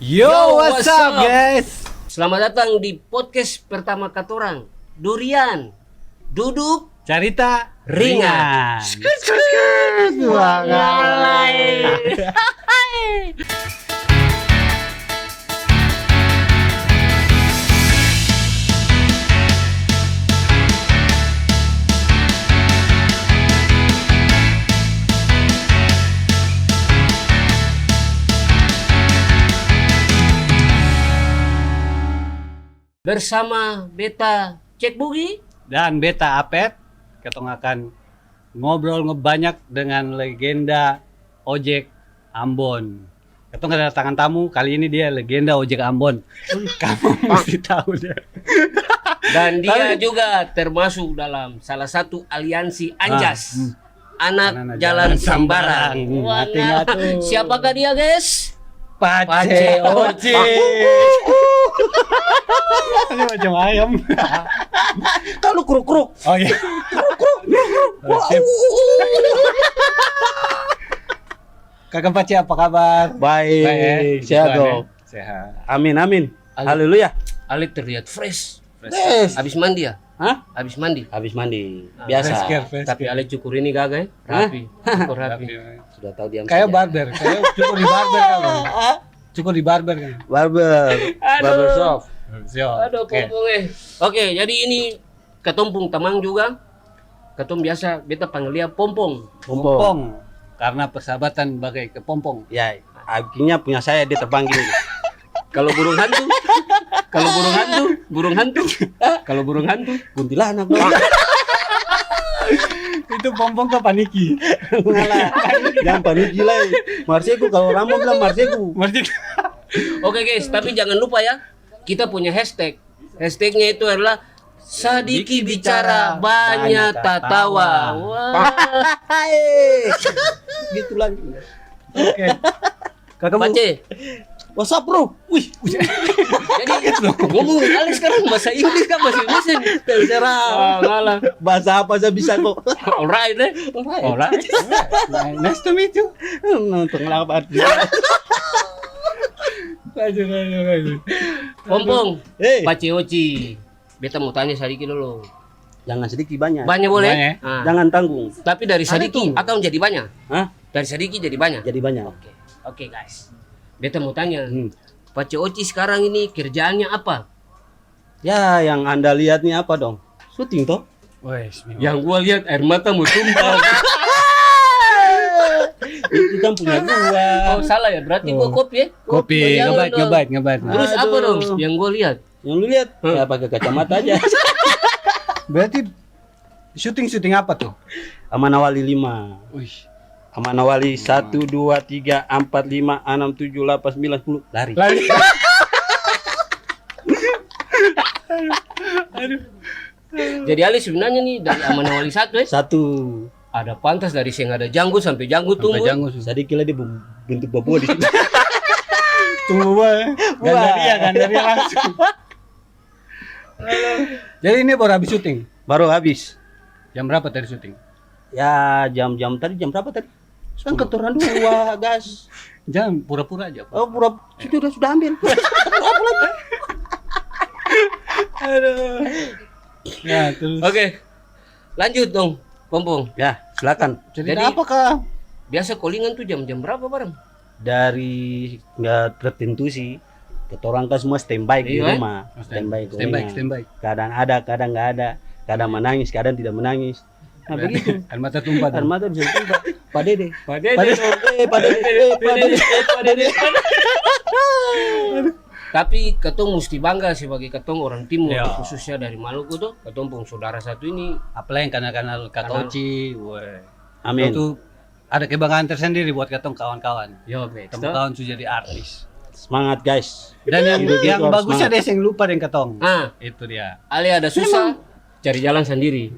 Yo, what's up guys? Selamat datang di podcast pertama katorang, Durian Duduk Carita Ringan. Bersama Beta Cek Bugi Dan Beta Apet, kita akan ngobrol ngebanyak dengan legenda ojek Ambon. Kita kedatangan tamu, kali ini dia legenda ojek Ambon. Kamu mesti tahu dia. dan dia juga termasuk dalam salah satu aliansi Anjas. Anak Jalan Sambarang. Wah, Hati-hati tuh. siapakah dia, guys? Pace Oce. Ini macam ayam. Kalau kruk-kruk. Oh iya. Oh, sip. Kakak Pace apa kabar? Baik, Puji sehat Tuhan, dong. ya. Sehat. Amin, amin. Amin. Haleluya. Alif terlihat fresh. Yes. Habis mandi ya? Hah? Habis mandi. Habis mandi. Ah, Biasa. Tapi Alif cukur ini gagak ya? Rapi. Cukur rapi. Sudah tahu diam Kayak saja. barber, kayak cukup di barber kan. Cukup di barber kan. Barber. Aduh. Barber shop. Aduh, pompong Oke, jadi ini ketumpung tamang juga. Ketum biasa beta panggil dia pompong. Pompong. Pompong. Karena persahabatan bagai kepompong. Ya, akhirnya punya saya dia terbang gini. Kalau burung hantu, kalau burung hantu, burung hantu. Kalau burung hantu, Kuntilanak dong. Itu pompong ke paniki. Ngalah. Jangan panik gila. Marseku kalau Ramon bilang Marseku. Masih Oke guys, tapi jangan lupa ya, kita punya hashtag. Hashtagnya itu adalah Sadiki bicara banyak tatawa. Wah. Gitu lagi. Oke. Kakak Pace. What's up, bro? Wih, Jadi ngomong kali sekarang bahasa Inggris kan bahasa Indonesia nih. terserah. Ngalah. Bahasa apa saya bisa kok. Alright deh. Alright. Nice to meet you. Nonton lapat. Pompong. Hei, Pace Oci. Beta mau tanya sedikit dulu. jangan sedikit banyak. Banyak boleh? Banyak. Ah. Jangan tanggung. Tapi dari sedikit akan jadi banyak. Hah? Dari sedikit jadi banyak. Jadi banyak. Oke guys. Beta mau tanya. Hmm. Pace Oci sekarang ini kerjaannya apa? Ya, yang Anda lihat nih apa dong? Syuting toh? Wes, Yang gua lihat air mata mau tumpah. Itu kan punya gua. Oh salah ya, berarti gua kopi ya? kopi, Jangan dong. ngebat. Terus apa Aduh. dong yang gua lihat? Yang lu lihat ya pakai kacamata aja. Berarti syuting apa tuh? Amanawali 5. Wih, Amanawali 1 2 3 4 5 6 7 8 9 10 lari. lari. Jadi Ali sebenarnya nih dari Amanawali 1 ya. 1. Ada pantas dari sing ada janggut sampai janggut tunggu. Jangan Tadi kira dia bentuk babua di sini. tunggu gua. Gandaria langsung. Jadi ini baru habis syuting. Baru habis. Jam berapa tadi syuting? Ya, jam-jam tadi jam berapa tadi? Kan ketoran 2, gas. Jam pura-pura aja. Pak. Oh, pura sudah ambil. Apa lagi? Aduh. Ya, terus. Oke. Lanjut dong, Pompong. Ya, silakan. Cerita Jadi- apa kah? Biasa callingan tuh jam-jam berapa bareng? Dari nggak tertentu sih. Ketorang kan semua standby di Iya, rumah. Standby. Standby. Kadang ada, kadang nggak ada. Kadang menangis, kadang tidak menangis. Nah, begitu. Air mata tumpah. Air mata bisa tumpah. Pak Dede. Pak Dede. Tapi ketong mesti bangga sebagai ketong orang timur, Ya. khususnya dari Maluku tuh. Ketong pung saudara satu ini. Apalagi karena Kakak Oci, woi. Amin. Itu ada kebanggaan tersendiri buat ketong kawan-kawan. Yo, Bex. Kawan sudah jadi artis. Semangat guys. Dan yang Hidup itu yang harus bagusnya semangat. deh yang lupa dengan ketong. Ah, Itu dia. Ali ada susah, cari jalan sendiri.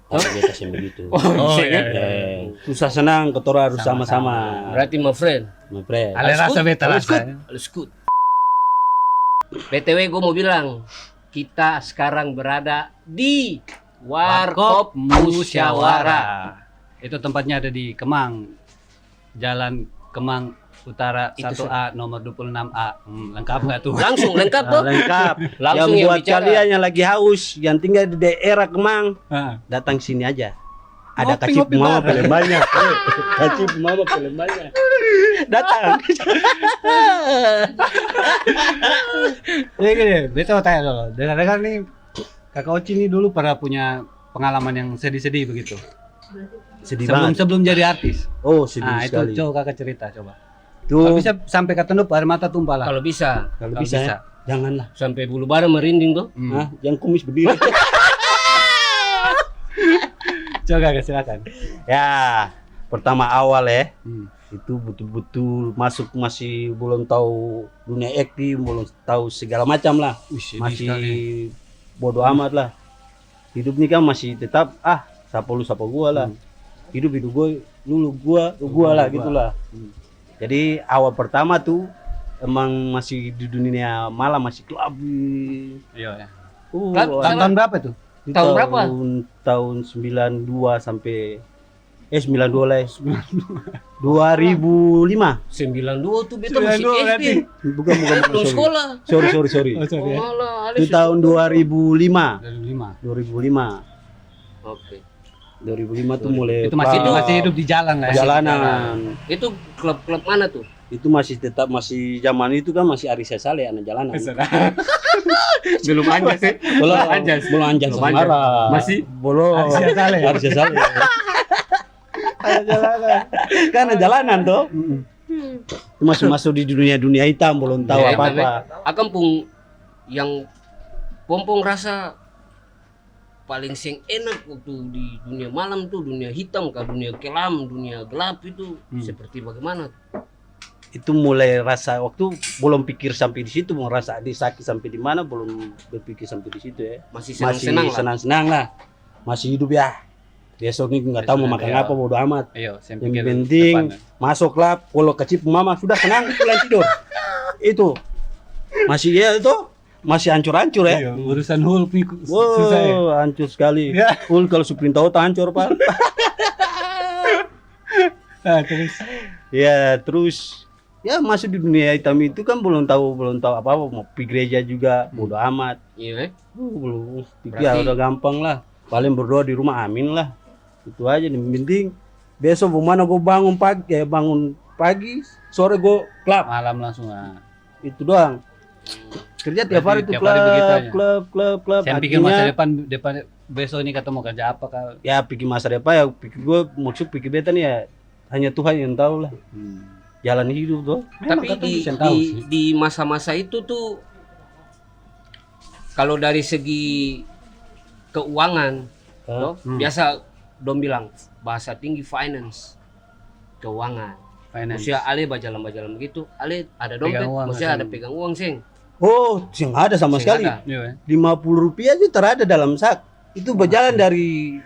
Tapi dia kasih begitu. Oh, iya, iya, kan? iya. Susah senang ketora harus sama-sama. Berarti my friend, My friend. Ale rasa beta Alles rasa. good. Alles good. BTW gue mau bilang, kita sekarang berada di Warkop Musyawarah. Itu tempatnya ada di Kemang. Jalan Kemang Utara Itu 1A nomor 26A. Lengkap nggak tuh? Langsung lengkap tuh. Lengkap. Langsung yang yang buat bicara. kalian yang lagi haus, yang tinggal di daerah Kemang, Ah. datang sini aja. Ada Ngopi, kacip ngopi mama bareng. Palembangnya. Kacip mama Palembangnya. Datang. Jadi gini, beta mau tanya dulu. Dengar-dengar nih, Kakak Oci ini dulu pernah punya pengalaman yang sedih-sedih begitu. Sedih banget. Sebelum jadi artis. Oh, sedih Nah, itu sekali. coba Kakak cerita coba. Tuh, Kalau bisa sampai ketentup air mata tumpah lah. Kalau bisa, kalau kalau bisa, bisa. ya, janganlah. sampai bulu badan merinding tuh. Hah, yang kumis berdiri. Coba Kakak silakan. Ya, pertama awal ya. Hmm. Itu betul-betul masuk masih belum tahu dunia akting, belum tahu segala macam lah. Wih, Masih sekali. bodoh amat lah. Hidup ini kan masih tetap sapa lu sapa gua lah. Hidup gua, lu gua lah gitulah. Jadi awal pertama tuh emang masih di dunia malam, masih klub. Iya ya. Klub, Tahun berapa tuh? Di Tahun berapa? Tahun 92 sampai 92 lah. 2005. 92 tuh beta masih 92 SD. Bukan Belum sorry. sekolah. Sorry. Oh, sorry ya. Oh, alah, Itu tahun 2005. Dari 5. 2005. Oke. 2005 tuh mulai Itu masih klub, masih hidup di jalan lah ya. jalanan. Itu klub-klub mana tuh? Itu masih tetap masih zaman itu kan masih Arisa Saleh anak jalanan. Belum anjas sih. Belum anjas Belum Samara. anjas. Masih belum Arisa Saleh. Arisa Saleh. Kan jalanan tuh. Masuk di dunia hitam belum tahu Ya, apa-apa. Akan pun yang pompong rasa paling sing enak waktu di dunia malam tuh, dunia hitam kah, dunia kelam, dunia gelap itu seperti bagaimana? Itu mulai rasa waktu belum pikir sampai di situ, mau rasa sakit sampai di mana belum berpikir sampai di situ ya. Masih Masih senang-senang lah. senang-senang lah. Masih hidup ya. Besok ini nggak tahu mau makan Iya. apa, bodo amat. Ayo, saya Yang pikir penting depan. masuk klub, kalau kecip mama sudah senang pulang tidur. Itu masih ya itu masih hancur-hancur ya. Iya, urusan Hulk nih susah ya. Wow, hancur sekali. Ya. Full kalau Suprin tahu hancur pak. Nah, terus Ya terus ya masuk di dunia hitam itu kan belum tahu apa-apa, mau pergi gereja juga bodo amat. Iya, Belum pikir Berarti- udah gampang lah. Paling berdoa di rumah amin lah. Itu aja yang penting besok gimana gue bangun pagi, sore gue klub. malam langsung Itu doang. Kerja tiap hari Berarti tuh tiap hari begitu aja. klub. saya pikir masa Akhirnya, depan besok ini ketemu kerja apa kak? ya pikir masa depan ya pikir gue maksud pikir beta nih ya hanya Tuhan yang tahu lah jalan hidup tuh. tapi Memang di, kata bisa tahu di, sih. di masa-masa itu tuh kalau dari segi keuangan toh, biasa dong bilang bahasa tinggi finance, keuangan. Finance. Maksudnya Ale bajalan-bajalan begitu, Ale ada dompet, Pegang uang, maksudnya Seng. ada pegang uang seng. Oh, yang ada sama Sing sekali. ada. Iya, ya. 50 rupiah itu terada dalam sak. Itu berjalan dari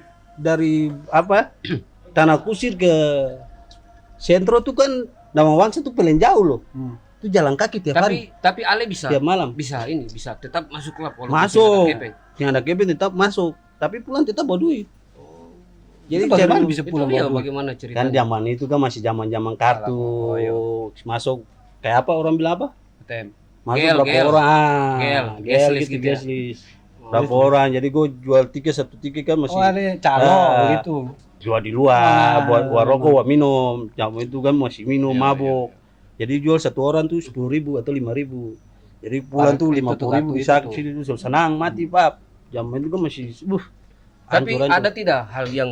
apa? Tanah Kusir ke Sentro tuh kan Nama Wangsa tuh paling jauh loh. Itu jalan kaki tiap hari, Tapi Ale bisa tiap malam. bisa tetap masuk klub walaupun Masuk. tidak ada kepeng. Yang ada kebet tetap masuk, tapi pulang tetap bawa duit. Jadi Itu bagaimana cari- bisa Itu pulang dia bawa duit? bagaimana kan ceritanya? zaman itu kan masih zaman kartu. Oh, iya. Masuk kayak apa orang bilang apa? ATM. Masuk Gel, berapa gel. orang? Gel, Gel guest gitu, gitu ya. guest list. Berapa orang? Jadi gue jual tiket, satu tiket kan masih Oh ada calo Ah. gitu. jual di luar, Ah. buat rokok, buat minum. Zaman itu kan masih minum, Iya, mabuk. Jadi jual satu orang tuh 10.000 atau 5.000. Jadi pulang Parah, tuh itu 50.000 tuh, bisa itu ke sini tuh senang mati pak. Zaman itu kan masih Tapi hancur-hancur. ada tidak hal yang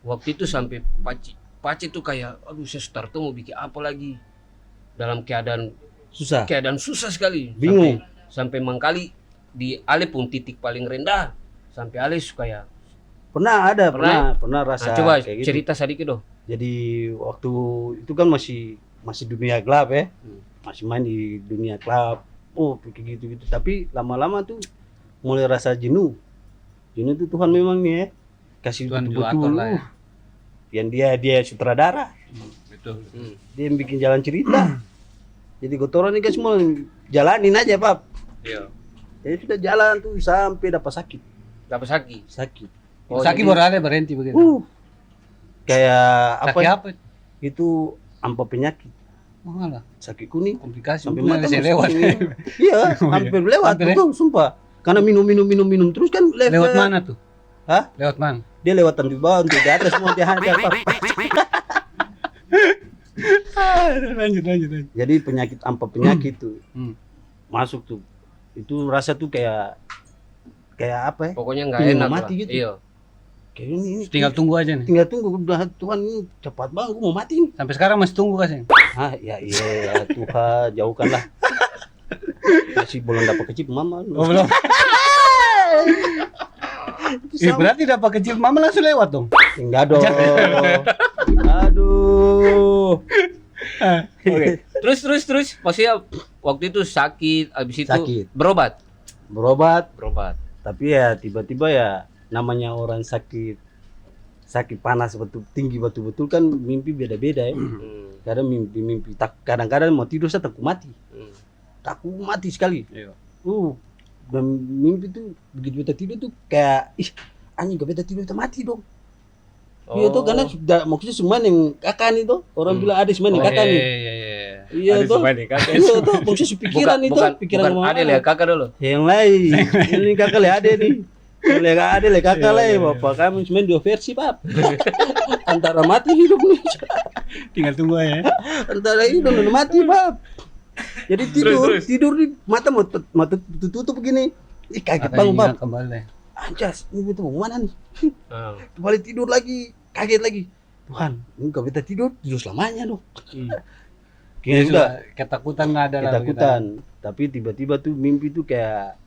waktu itu sampai Paci tuh kayak aduh saya start tuh mau bikin apa lagi dalam keadaan susah. susah sekali. Bingung. Sampai mangkali di Ale pun titik paling rendah sampai Ale suka ya. Pernah Nah, rasa coba kayak gitu. cerita sedikit dong. Jadi waktu itu kan masih dunia gelap ya. Masih main di dunia gelap. Oh, kayak gitu-gitu. Tapi lama-lama tuh mulai rasa jenuh. Jenuh tuh Tuhan memang nih ya. Kasih Tuhan betul-betul. jualan lah ya. Yang dia sutradara. Betul. Dia yang bikin jalan cerita. Jadi kotoran ini kan semua jalanin aja, Pak. Iya. Jadi sudah jalan tuh sampai dapat sakit. Dapat sakit. Sakit. Oh, sakit baru ada berhenti begitu. Kayak apa? Sakit ya? apa? Itu ampa penyakit. Malah sakit kuning. komplikasi Sampai untungnya mata saya masuk lewat. kuning. Iya, hampir lewat Hampir ya? tuh, sumpah. Karena minum terus kan Lewat mana tuh? Hah? Lewat mana? Dia lewatan di bawah untuk di atas semua dia ada apa. Lanjut. Jadi penyakit tuh Hmm. masuk tuh. Itu rasa tuh kayak apa ya? Pokoknya nggak Ingin enak mati lah. gitu. Iya. Kayak ini Tinggal tunggu aja nih. tinggal tunggu udah Tuhan ini cepat banget gua mau mati nih. Sampai sekarang masih tunggu kasih. Ah ya iya Tuhan jauhkanlah. Masih belum dapat kecip mama. Oh belum. Berarti dapat kecil mama langsung lewat dong. Enggak dong. Aduh. Oke. Terus maksudnya waktu itu sakit, habis itu Sakit. berobat. Berobat Tapi tapi ya tiba-tiba ya namanya orang sakit panas tinggi betul-betul kan mimpi beda-beda ya. Kadang mimpi kadang-kadang mau tidur saya takut mati sekali. Iya. Dan mimpi tuh begitu kita tidur tuh kayak anjing gak beta tidur kita mati dong. Iya tuh karena sudah maksudnya semua yang kakak nih tuh orang bilang ada semua yang kakak nih. Iya tuh. Iya tuh maksudnya pikiran itu pikiran bukan ada ya kakak dulu. yang lain. Ini kakak le ada nih. Le kakak le bapak kami cuma dua versi pap. Antara mati hidup nih. Tinggal tunggu ya. Antara hidup dan mati pap. Jadi tidur di mata mau tutup begini. Ih kaget bangun pap. Kembali. Anjas, ini betul mau mana nih? Ah. Kembali tidur lagi, kaget lagi. Tuhan, ini kalau kita tidur selamanya dong. Kayaknya sudah Ketakutan ada lah. ketakutan. Tapi tiba-tiba tuh mimpi tuh kayak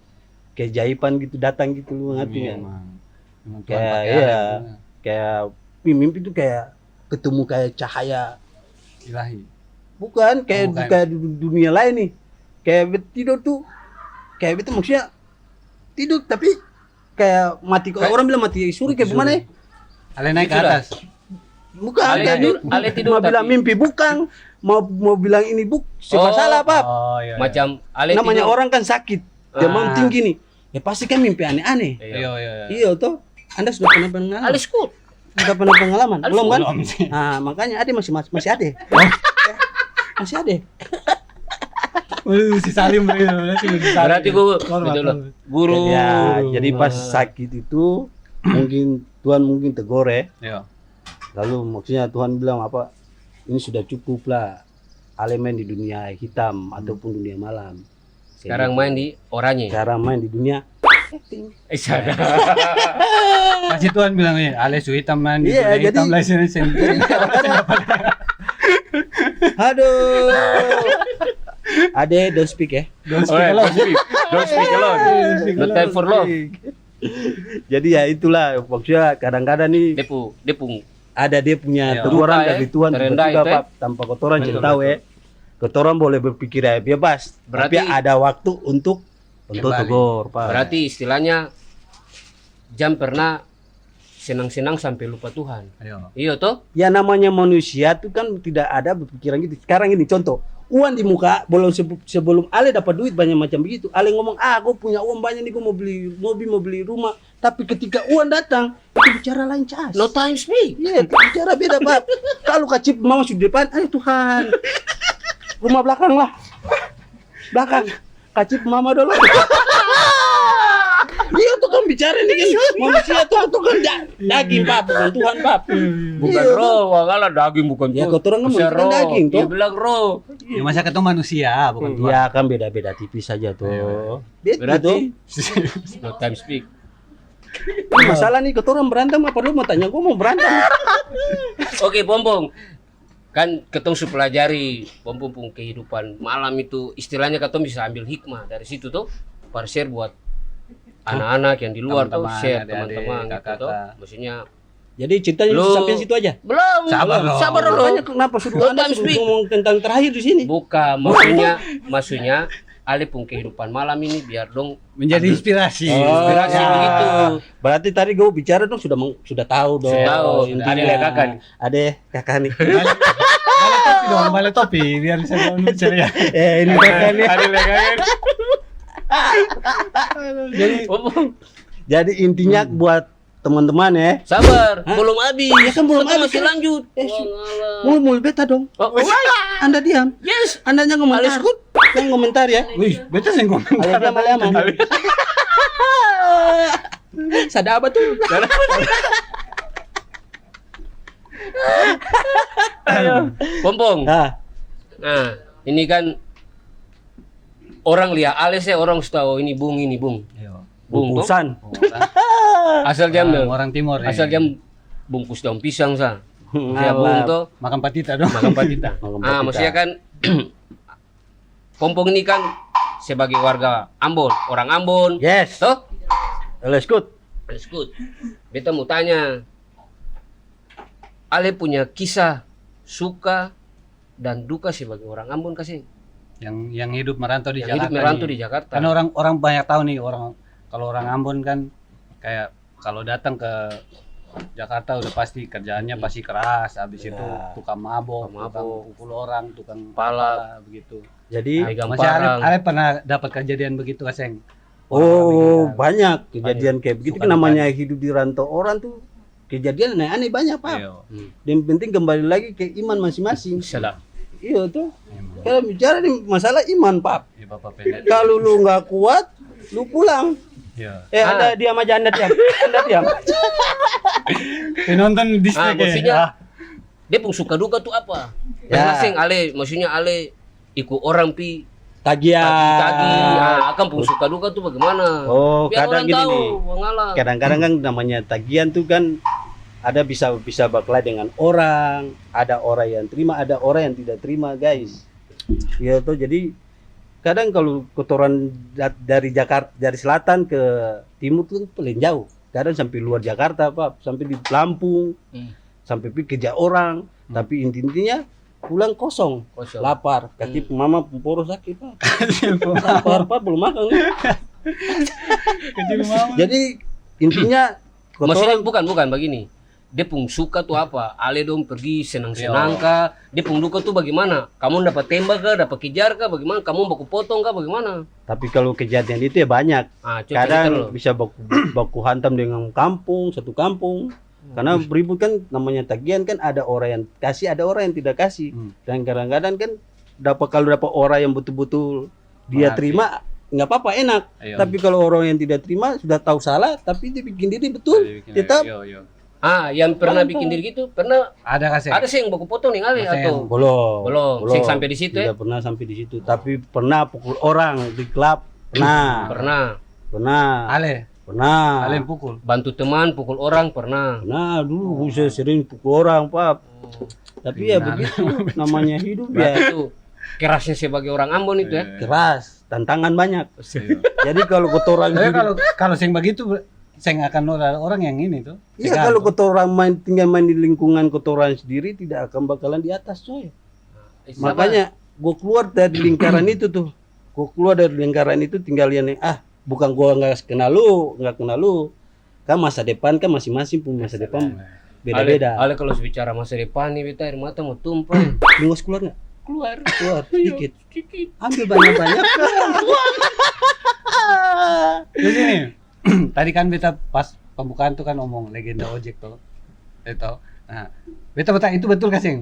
keajaiban gitu datang gitu lu ngerti nggak? Kayak mimpi tuh kayak ketemu kayak cahaya ilahi. bukan kayak kayak di dunia lain nih. Kayak tidur tuh kayak itu maksudnya tidur tapi kayak mati kalau orang bilang mati suri kayak gimana ya? Ale naik ke atas. Bukan Ale kayak tidur- Ale tidur mau bilang tapi- mimpi bukan mau bilang ini siapa salah Pap. Oh iya. Macam ale Namanya tidur. orang kan sakit demam tinggi nih ya pasti kan mimpi aneh-aneh. Iya. Iya toh Anda sudah pernah pengalaman? Ale skut. Sudah pernah pengalaman? Belum kan? Belum sih. Nah makanya ada masih ada. Masih ada. Si Salim Berarti gua betul loh. Guru. Ya, jadi pas sakit itu mungkin Tuhan mungkin tegur ya. Iya. Lalu maksudnya Tuhan bilang apa? Ini sudah cukup lah. Elemen di dunia hitam ataupun dunia malam. Sekarang main di oranye. Cara main di dunia acting. Sana. Masih Tuhan bilang ya, ale su hitam man. Iya, jadi- hitam lah sini. Jadi kadang-kadang aduh. Ade don't speak ya. Don't speak alone. No time for love. Jadi ya itulah maksudnya kadang-kadang nih Depung. ada dia punya Iya. teguran Duka, dari Tuhan terendah tiba-tiba itu, Pak, tanpa kotoran Betul, jadi tahu ya. Kotoran boleh berpikir ya bebas. Berarti- tapi ada waktu untuk Kembali. tegur, Pak. Berarti istilahnya jam pernah senang-senang sampai lupa Tuhan. Ayo. Iya toh? Ya namanya manusia tuh kan tidak ada berpikiran gitu. Sekarang ini contoh, uang di muka sebelum Ale dapat duit banyak macam begitu. Ale ngomong, gue punya uang banyak nih, gue mau beli mobil, mau beli rumah. Tapi ketika uang datang, itu bicara lain cas. No time speak. Iya, bicara beda Pak. Kalau kacip mama sudah depan, ayo Tuhan. Rumah belakang lah. Belakang. Kacip mama dulu. Iya tuh kan bicara nih kan manusia tuh kan daging Pak, bukan Tuhan Pak. Bukan Iya, roh, wala daging bukan Ya Tuhan. kotoran kan Bisa bukan roh. daging Dia tuh. bilang roh. Ya masa ketemu manusia bukan Tuhan. Iya kan beda-beda tipis saja tuh. Beda Berarti tuh. no time speak. Ini masalah nih kotoran berantem apa lu mau tanya gua mau berantem. Oke, Pompong. Kan ketong su pelajari Pompong pun kehidupan malam itu istilahnya ketong bisa ambil hikmah dari situ tuh. Share buat anak-anak yang di luar tuh, Teman-teman, share adik-adik, teman-teman gitu kakak-kakak. tuh. Maksudnya Jadi ceritanya Lu- sampai situ aja. belum, sabar dulu. Makanya kenapa suruh No Anda time suruh speak. ngomong tentang terakhir di sini? Bukan, maksudnya Ale pun kehidupan malam ini biar dong Menjadi inspirasi. inspirasi ya. begitu. Berarti tadi gue bicara dong sudah tahu dong. Sudah tahu. Intinya. Ada kakak nih. Ada kakak nih. Balik topi biar bisa bicara ya. Ini kakak nih. Ada lekangan. Jadi Pompong. Jadi intinya buat teman-teman ya. Sabar, belum habis. Ya kan belum Kita habis, masih kan? lanjut. Mul beta dong. Oh, Anda diam. yes. Anda jangan komentar. Jangan komentar ya. Wih, beta sing Ale komentar. diam, ale aman. Sada apa tuh? Pompong. Ah, Nah, ini kan orang lihat ales ya, orang tahu ini bung. Yo. Bung toh? bungkusan. Asal jam Orang, dong. orang timur nih. Asal jam bungkus daun pisang sa. Ya bung Alah. toh. Makan patita dong. Makan patita. Makan Ah, patita. maksudnya kan Pompong ini kan sebagai warga Ambon, orang Ambon. Yes. Toh? Let's good. That's good. Beta mau tanya, Ale punya kisah suka dan duka sebagai orang Ambon kasih. Yang hidup merantau di Yang Jakarta. hidup merantau nih. di Jakarta. Karena orang banyak tahu nih kalau orang Ambon kan kayak kalau datang ke Jakarta udah pasti kerjaannya pasti keras, habis itu tukang mabok, Tukang tukang mabok. pukul orang, tukang Pala. begitu. Jadi Pegang Masih parang. Ale pernah dapat kejadian begitu Kaseng? oh, banyak kejadian kayak begitu. Suka Kan namanya hidup di rantau orang tuh kejadian aneh-aneh banyak, Pak. Iya. Yang penting kembali lagi ke iman masing-masing. Salah. Iya tuh. Emang. Kalau bicara di masalah iman, Pak. Iya, Bapak pendek. Kalau lu nggak kuat, lu pulang. Iya. Anda diam aja, Anda diam. Anda diam. Penonton Ah, distrik maksudnya ya. dia pun suka duka tuh apa? Ya. Masing Ale, maksudnya Ale ikut orang pi Tagihan. tagi, akan pun suka duka tuh bagaimana? Oh, Biar kadang orang gini tahu, nih. mengalah. Kadang-kadang kan namanya tagihan tuh kan ada bisa berkelahi dengan orang, ada orang yang terima, ada orang yang tidak terima, guys. Ya tuh jadi kadang kalau kotoran dari Jakarta, dari selatan ke timur tuh paling jauh. Kadang sampai luar Jakarta, Pak, sampai di Lampung, sampai pergi kerja orang, tapi intinya pulang kosong, Kosong. lapar. Kaki mama pemporo sakit, Pak. Lapar, Pak, belum makan. Kecil mama. Jadi intinya Maksudnya kotoran bukan begini. Dia pun suka tuh apa? Ale dong pergi senang-senang kah? Dia pun duka tuh bagaimana? Kamu dapat tembak kah? Dapat kejar kah? Bagaimana? Kamu baku potong kah? Bagaimana? tapi kalau kejadian itu ya banyak. Ah, coba cerita Kadang dulu. bisa baku hantam dengan kampung, satu kampung. Karena beribut kan namanya tagihan kan ada orang yang kasih, ada orang yang tidak kasih. Dan kadang-kadang kan kalau dapat orang yang betul-betul dia Mengerti. terima nggak apa-apa, enak. Ayo. Tapi kalau orang yang tidak terima sudah tahu salah tapi dia bikin diri betul, tetap Yo. Ah, yang pernah bikin diri gitu, pernah Ada Kaseng. ada sih yang baku potong nih Ale Masa atau belum. Sing sampai di situ ya? Tidak pernah sampai di situ. Tapi pernah pukul orang di klub. Pernah. Pernah Ale Pernah. yang pukul. bantu teman pukul orang pernah. Nah, dulu saya sering pukul orang, Pak. Tapi ya begitu namanya hidup ya. Berarti itu kerasnya sebagai orang Ambon itu ya. Keras, tantangan banyak. Iya. Jadi kalau kotoran Tapi hidup, kalau sing begitu Seng akan ada orang yang ini tuh. iya kalau kotoran tinggal main di lingkungan kotoran sendiri tidak akan bakalan di atas, coy. Makanya gue keluar dari lingkaran itu tuh. Gue keluar dari lingkaran itu tinggal yang bukan gue nggak kenal lu. Kan masa depan kan masing-masing punya masa depan beda-beda. Ale kalau bicara masa depan nih beta air mata mau tumpah. Lu harus keluar nggak? Keluar. Keluar sedikit. Ambil banyak-banyak. Di sini. Tadi kan beta pas pembukaan tuh kan ngomong legenda ojek tuh. Itu. Nah, beta bertanya itu betul Kaseng?